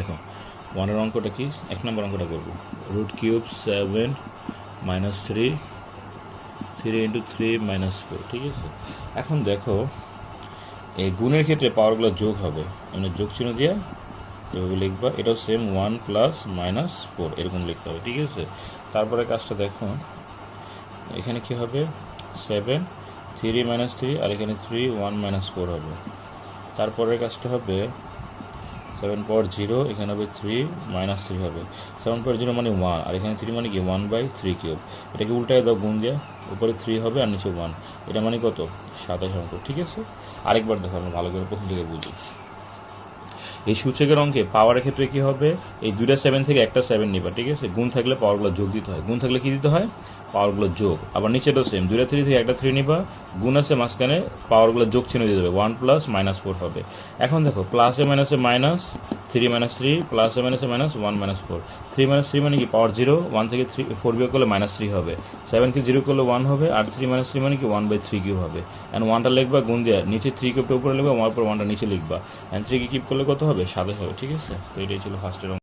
দেখো 1-এর অঙ্কটা কি, 1 নম্বর অঙ্কটা করবো। √³ 7 - 3 × 3 - 4, ঠিক আছে। এখন দেখো এই গুণের ক্ষেত্রে পাওয়ারগুলো যোগ হবে, মানে যোগ চিহ্ন দিয়ে এভাবে লিখবা। এটাও সেম 1 + -4 এরকম লিখতে হবে, ঠিক আছে। তারপরে কাজটা দেখো, এখানে কি হবে 7 3 - 3 আর এখানে 3 1 - 4 হবে। তারপরের কাজটা হবে 7 পাওয়ার 0, এখানে হবে 3 - 3 হবে। 7 পাওয়ার 0 মানে 1, আর এখানে 3 মানে কি 1/3³। এটাকে উল্টায় দাও, গুণ দেওয়া, উপরে 3 হবে আর নিচে 1, এটা মানে কত 27 অঙ্ক, ঠিক আছে। আরেকবার দেখো, আমরা ভালো করে প্রথম থেকে বুঝি। এই সূচকের অঙ্কে পাওয়ারের ক্ষেত্রে কি হবে, এই 2টা 7 থেকে একটা 7 নিবা, ঠিক আছে। গুণ থাকলে পাওয়ারগুলো যোগ দিতে হয়, গুণ থাকলে কি দিতে হয়, পাওয়ারগুলো যোগ। আবার নিচেটাও সেম, 2টা 3 থেকে একটা 3 নিবা, গুণ আছে মাঝখানে, পাওয়ারগুলো যোগ চিহ্ন দিয়ে দেবে, 1 + -4 হবে। এখন দেখো প্লাসে মাইনাসে মাইনাস, 3 - 3 প্লাসে মাইনাসে মাইনাস, 1 - 4। 3 - 3 মানে কি পাওয়ার 0, 1 থেকে 4 বিয়োগ করলে -3 হবে, 7কে 0 করলে 1 হবে, আর 3 - 3 মানে কি 1/3³ হবে। অ্যান্ড 1টা লিখবা গুণ দেওয়া, নিচে 3 উপরে লিখবা, 1 পর 1টা নিচে লিখবা, অ্যান্ড 3কে কিপ করলে কত হবে 27 হবে, ঠিক আছে। তো এটাই ছিল ফার্স্টের অঙ্ক।